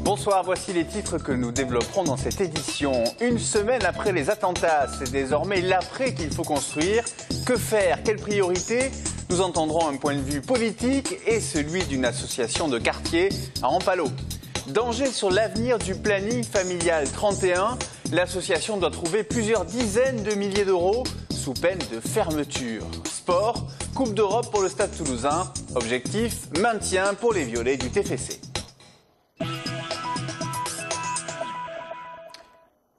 Bonsoir, voici les titres que nous développerons dans cette édition. Une semaine après les attentats, c'est désormais l'après qu'il faut construire. Que faire? Quelles priorités? Nous entendrons un point de vue politique et celui d'une association de quartier à Ampalo. Danger sur l'avenir du planning familial 31. L'association doit trouver plusieurs dizaines de milliers d'euros sous peine de fermeture. Sport, Coupe d'Europe pour le Stade Toulousain. Objectif, maintien pour les violets du TFC.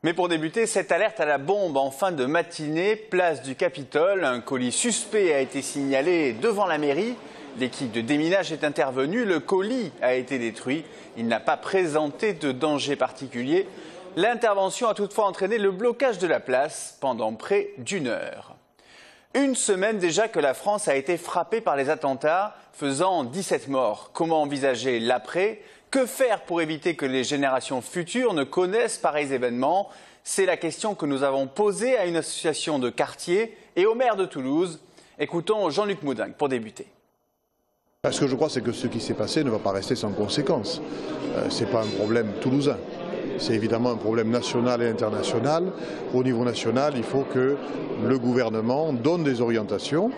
Mais pour débuter, cette alerte à la bombe en fin de matinée, place du Capitole. Un colis suspect a été signalé devant la mairie. L'équipe de déminage est intervenue. Le colis a été détruit. Il n'a pas présenté de danger particulier. L'intervention a toutefois entraîné le blocage de la place pendant près d'une heure. Une semaine déjà que la France a été frappée par les attentats, faisant 17 morts. Comment envisager l'après ? Que faire pour éviter que les générations futures ne connaissent pareils événements? C'est la question que nous avons posée à une association de quartier et au maire de Toulouse. Écoutons Jean-Luc Moudingue pour débuter. Ce que je crois, c'est que ce qui s'est passé ne va pas rester sans conséquences. Ce n'est pas un problème toulousain. C'est évidemment un problème national et international. Au niveau national, il faut que le gouvernement donne des orientations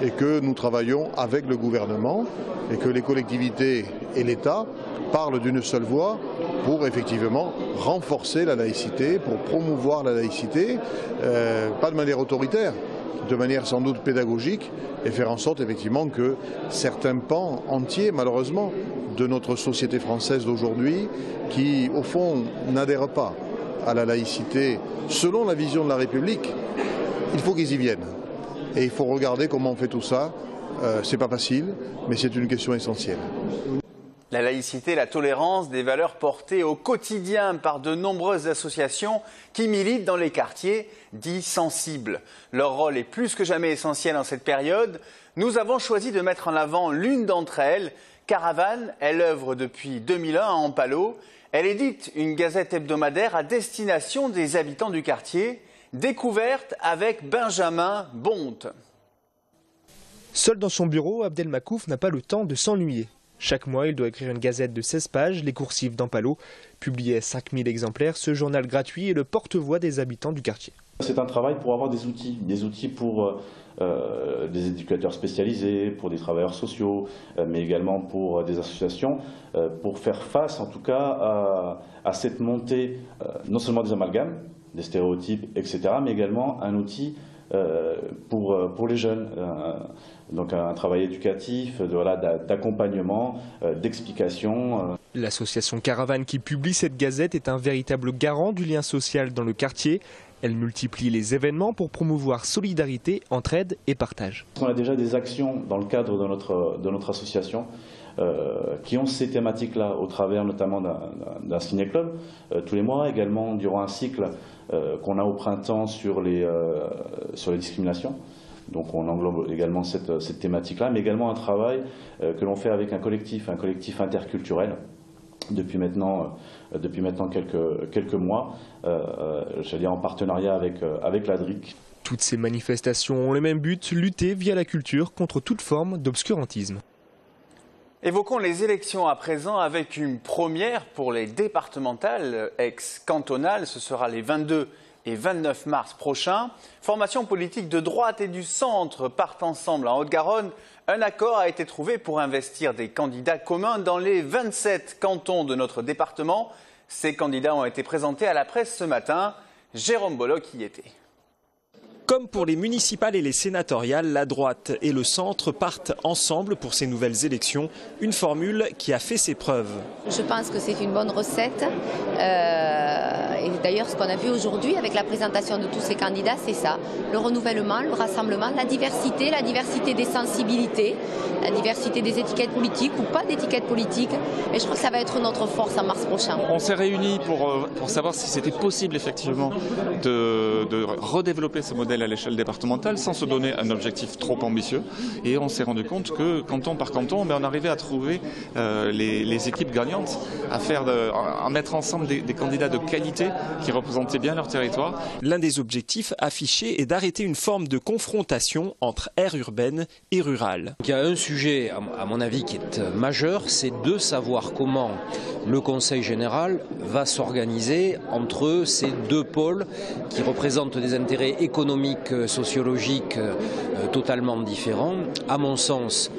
et que nous travaillions avec le gouvernement et que les collectivités et l'État parlent d'une seule voix pour effectivement renforcer la laïcité, pour promouvoir la laïcité, pas de manière autoritaire, de manière sans doute pédagogique, et faire en sorte effectivement que certains pans entiers, malheureusement, de notre société française d'aujourd'hui, qui au fond n'adhèrent pas à la laïcité selon la vision de la République, il faut qu'ils y viennent. Et il faut regarder comment on fait tout ça. C'est pas facile, mais c'est une question essentielle. La laïcité, la tolérance, des valeurs portées au quotidien par de nombreuses associations qui militent dans les quartiers dits sensibles. Leur rôle est plus que jamais essentiel en cette période. Nous avons choisi de mettre en avant l'une d'entre elles. Caravane, elle œuvre depuis 2001 à Ampalo. Elle édite une gazette hebdomadaire à destination des habitants du quartier. Découverte avec Benjamin Bonte. Seul dans son bureau, Abdel Makouf n'a pas le temps de s'ennuyer. Chaque mois, il doit écrire une gazette de 16 pages, Les Coursives d'Ampalo. Publié à 5000 exemplaires, ce journal gratuit est le porte-voix des habitants du quartier. C'est un travail pour avoir des outils pour des éducateurs spécialisés, pour des travailleurs sociaux, mais également pour des associations, pour faire face en tout cas à cette montée non seulement des amalgames, des stéréotypes, etc., mais également un outil pour les jeunes. Donc un travail éducatif, d'accompagnement, d'explication. L'association Caravane qui publie cette gazette est un véritable garant du lien social dans le quartier. Elle multiplie les événements pour promouvoir solidarité, entraide et partage. On a déjà des actions dans le cadre de notre association qui ont ces thématiques-là au travers notamment d'un ciné-club tous les mois, également durant un cycle qu'on a au printemps sur les discriminations. Donc on englobe également cette thématique-là, mais également un travail que l'on fait avec un collectif interculturel depuis maintenant quelques mois, j'allais dire en partenariat avec l'ADRIC. Toutes ces manifestations ont le même but, lutter via la culture contre toute forme d'obscurantisme. Évoquons les élections à présent avec une première pour les départementales ex-cantonales. Ce sera les 22 et 29 mars prochains. Formations politiques de droite et du centre partent ensemble en Haute-Garonne. Un accord a été trouvé pour investir des candidats communs dans les 27 cantons de notre département. Ces candidats ont été présentés à la presse ce matin. Jérôme Bolloc y était. Comme pour les municipales et les sénatoriales, la droite et le centre partent ensemble pour ces nouvelles élections. Une formule qui a fait ses preuves. Je pense que c'est une bonne recette. Et d'ailleurs, ce qu'on a vu aujourd'hui avec la présentation de tous ces candidats, c'est ça. Le renouvellement, le rassemblement, la diversité des sensibilités, la diversité des étiquettes politiques ou pas d'étiquettes politiques. Et je crois que ça va être notre force en mars prochain. On s'est réunis pour savoir si c'était possible effectivement de redévelopper ce modèle à l'échelle départementale sans se donner un objectif trop ambitieux. Et on s'est rendu compte que canton par canton, on arrivait à trouver les équipes gagnantes, à mettre ensemble des candidats de qualité qui représentaient bien leur territoire. L'un des objectifs affichés est d'arrêter une forme de confrontation entre aire urbaine et rurale. Il y a un sujet, à mon avis, qui est majeur, c'est de savoir comment le Conseil général va s'organiser entre ces deux pôles qui représentent des intérêts économiques, sociologiques totalement différents. À mon sens,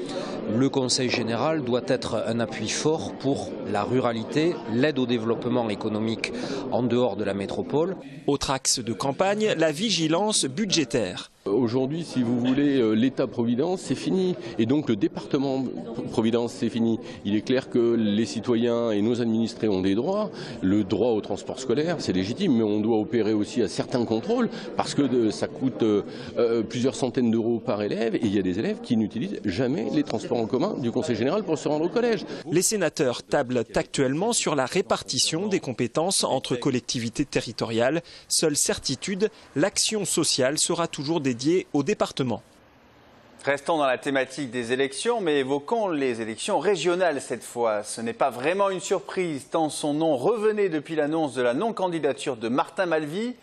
le Conseil général doit être un appui fort pour la ruralité, l'aide au développement économique en dehors de la métropole. Autre axe de campagne, la vigilance budgétaire. Aujourd'hui, si vous voulez, l'État-providence, c'est fini. Et donc le département-providence, c'est fini. Il est clair que les citoyens et nos administrés ont des droits. Le droit au transport scolaire, c'est légitime, mais on doit opérer aussi à certains contrôles parce que ça coûte plusieurs centaines d'euros par élève. Et il y a des élèves qui n'utilisent jamais les transports en commun du Conseil général pour se rendre au collège. Les sénateurs tablent actuellement sur la répartition des compétences entre collectivités territoriales. Seule certitude, l'action sociale sera toujours dédiée au département. Restons dans la thématique des élections, mais évoquons les élections régionales cette fois. Ce n'est pas vraiment une surprise, tant son nom revenait depuis l'annonce de la non-candidature de Martin Malvy.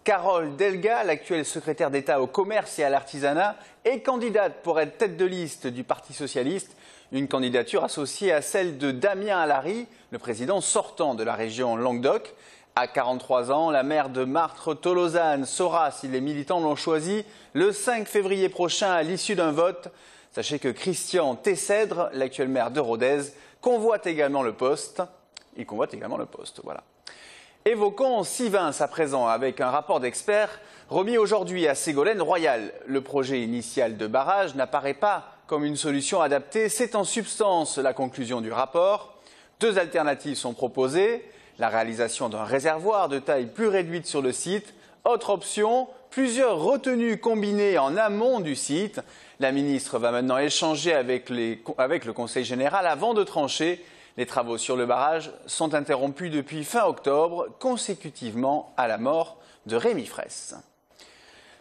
Carole Delga, l'actuelle secrétaire d'État au commerce et à l'artisanat, est candidate pour être tête de liste du Parti socialiste. Une candidature associée à celle de Damien Alary, le président sortant de la région Languedoc. À 43 ans, la maire de Martre-Tolosane saura si les militants l'ont choisi le 5 février prochain à l'issue d'un vote. Sachez que Christian Tessèdre, l'actuel maire de Rodez, convoite également le poste. Il convoite également le poste, voilà. Évoquons Sivins à présent avec un rapport d'experts remis aujourd'hui à Ségolène Royal. Le projet initial de barrage n'apparaît pas comme une solution adaptée. C'est en substance la conclusion du rapport. Deux alternatives sont proposées. La réalisation d'un réservoir de taille plus réduite sur le site. Autre option, plusieurs retenues combinées en amont du site. La ministre va maintenant échanger avec le Conseil général avant de trancher. Les travaux sur le barrage sont interrompus depuis fin octobre, consécutivement à la mort de Rémi Fraisse.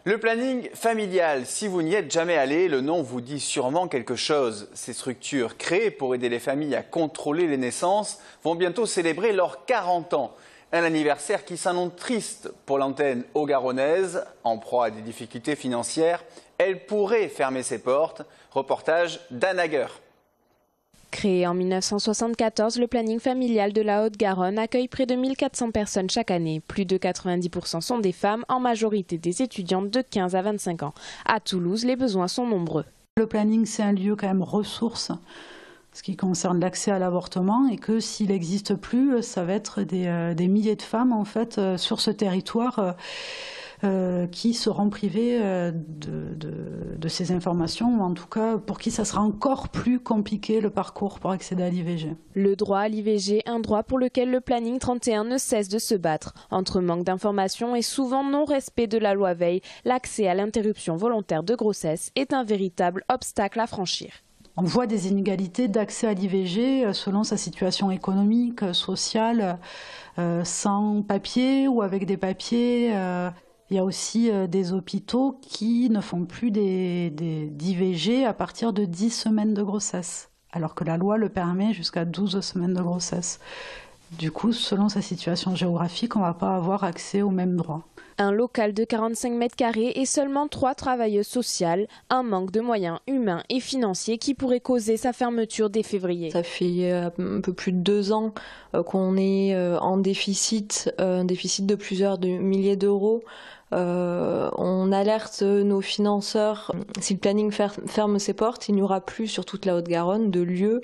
Le planning familial, si vous n'y êtes jamais allé, le nom vous dit sûrement quelque chose. Ces structures créées pour aider les familles à contrôler les naissances vont bientôt célébrer leurs 40 ans. Un anniversaire qui s'annonce triste pour l'antenne haut-garonnaise. En proie à des difficultés financières, elle pourrait fermer ses portes. Reportage d'Anne Hager. Créé en 1974, le planning familial de la Haute-Garonne accueille près de 1400 personnes chaque année. Plus de 90% sont des femmes, en majorité des étudiantes de 15 à 25 ans. À Toulouse, les besoins sont nombreux. Le planning, c'est un lieu quand même ressource, ce qui concerne l'accès à l'avortement, et que s'il n'existe plus, ça va être des milliers de femmes en fait sur ce territoire qui seront privées de ces informations, ou en tout cas pour qui ça sera encore plus compliqué le parcours pour accéder à l'IVG. Le droit à l'IVG, un droit pour lequel le planning 31 ne cesse de se battre. Entre manque d'informations et souvent non-respect de la loi Veil, l'accès à l'interruption volontaire de grossesse est un véritable obstacle à franchir. On voit des inégalités d'accès à l'IVG selon sa situation économique, sociale, sans papier ou avec des papiers. Il y a aussi des hôpitaux qui ne font plus d'IVG à partir de 10 semaines de grossesse, alors que la loi le permet jusqu'à 12 semaines de grossesse. Du coup, selon sa situation géographique, on ne va pas avoir accès aux mêmes droits. Un local de 45 mètres carrés et seulement 3 travailleuses sociales, un manque de moyens humains et financiers qui pourrait causer sa fermeture dès février. Ça fait un peu plus de 2 ans qu'on est en déficit, un déficit de plusieurs milliers d'euros. On alerte nos financeurs. Si le planning ferme ses portes, il n'y aura plus sur toute la Haute-Garonne de lieux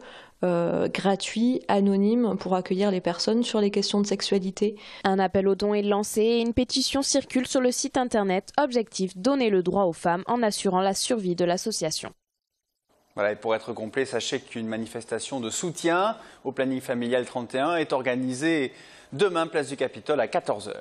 gratuits, anonymes pour accueillir les personnes sur les questions de sexualité. Un appel aux dons est lancé et une pétition circule sur le site internet. Objectif, donner le droit aux femmes en assurant la survie de l'association. Voilà, et pour être complet, sachez qu'une manifestation de soutien au planning familial 31 est organisée demain, place du Capitole, à 14 h.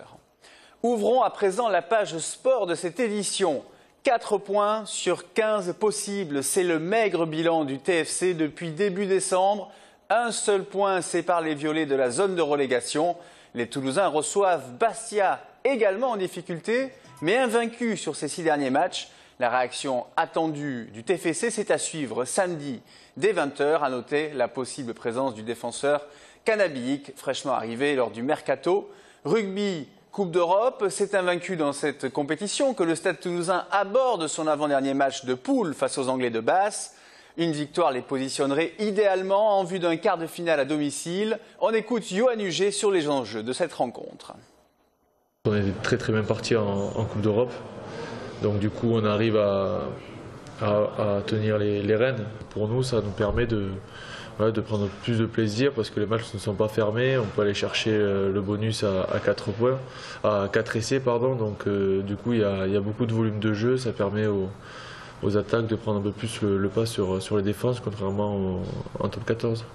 Ouvrons à présent la page sport de cette édition. 4 points sur 15 possibles, c'est le maigre bilan du TFC depuis début décembre. Un seul point sépare les violets de la zone de relégation. Les Toulousains reçoivent Bastia, également en difficulté, mais invaincus sur ces 6 derniers matchs. La réaction attendue du TFC, c'est à suivre samedi dès 20 h. À noter la possible présence du défenseur canabique, fraîchement arrivé lors du mercato. Rugby, Coupe d'Europe, c'est invaincu dans cette compétition que le Stade Toulousain aborde son avant-dernier match de poule face aux Anglais de Basse. Une victoire les positionnerait idéalement en vue d'un quart de finale à domicile. On écoute Yoann Huget sur les enjeux de cette rencontre. On est très bien parti en Coupe d'Europe, donc du coup on arrive à tenir les rênes. Pour nous, ça nous permet de prendre plus de plaisir parce que les matchs ne sont pas fermés. On peut aller chercher le bonus à 4 points, à 4 essais, pardon. Donc du coup, il y a beaucoup de volume de jeu. Ça permet aux attaques de prendre un peu plus le pas sur les défenses, contrairement en top 14.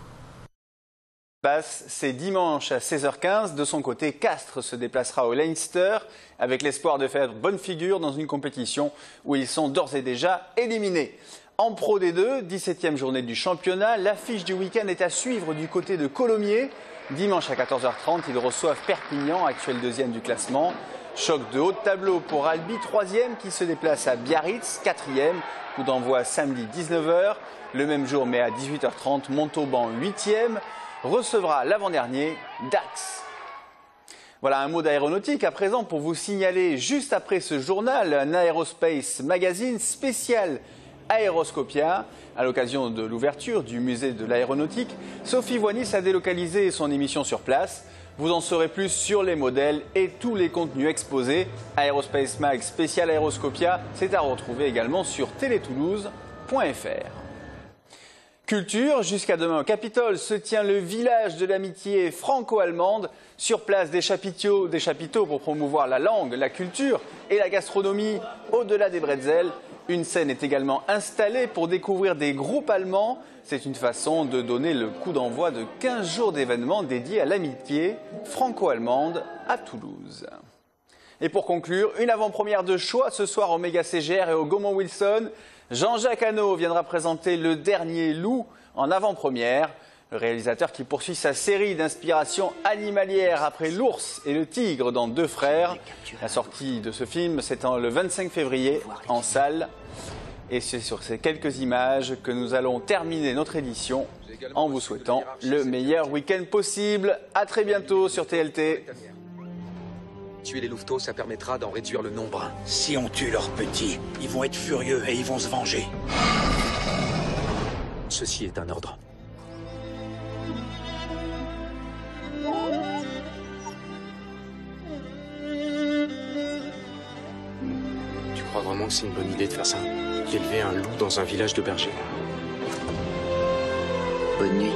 Basse, c'est dimanche à 16h15. De son côté, Castres se déplacera au Leinster avec l'espoir de faire bonne figure dans une compétition où ils sont d'ores et déjà éliminés. En Pro D2, 17e journée du championnat, l'affiche du week-end est à suivre du côté de Colomiers. Dimanche à 14h30, ils reçoivent Perpignan, actuel deuxième du classement. Choc de haut de tableau pour Albi, 3e, qui se déplace à Biarritz, 4e. Coup d'envoi samedi 19h. Le même jour, mais à 18h30, Montauban, 8e, recevra l'avant-dernier, Dax. Voilà un mot d'aéronautique à présent pour vous signaler, juste après ce journal, un Aerospace Magazine spécial Aéroscopia. À l'occasion de l'ouverture du musée de l'aéronautique, Sophie Voinis a délocalisé son émission sur place. Vous en saurez plus sur les modèles et tous les contenus exposés. Aerospace Mag spécial Aéroscopia, c'est à retrouver également sur teletoulouse.fr. Culture, jusqu'à demain au Capitole se tient le village de l'amitié franco-allemande. Sur place, des chapiteaux pour promouvoir la langue, la culture et la gastronomie au-delà des bretzels. Une scène est également installée pour découvrir des groupes allemands. C'est une façon de donner le coup d'envoi de 15 jours d'événements dédiés à l'amitié franco-allemande à Toulouse. Et pour conclure, une avant-première de choix ce soir au Méga CGR et au Gaumont-Wilson. Jean-Jacques Hano viendra présenter Le Dernier Loup en avant-première. Le réalisateur qui poursuit sa série d'inspiration animalière après l'ours et le tigre dans Deux Frères. La sortie de ce film, c'est le 25 février en salle. Et c'est sur ces quelques images que nous allons terminer notre édition en vous souhaitant le meilleur week-end possible. À très bientôt sur TLT. Tuer les louveteaux, ça permettra d'en réduire le nombre. Si on tue leurs petits, ils vont être furieux et ils vont se venger. Ceci est un ordre. Tu crois vraiment que c'est une bonne idée de faire ça? D'élever un loup dans un village de bergers? Bonne nuit.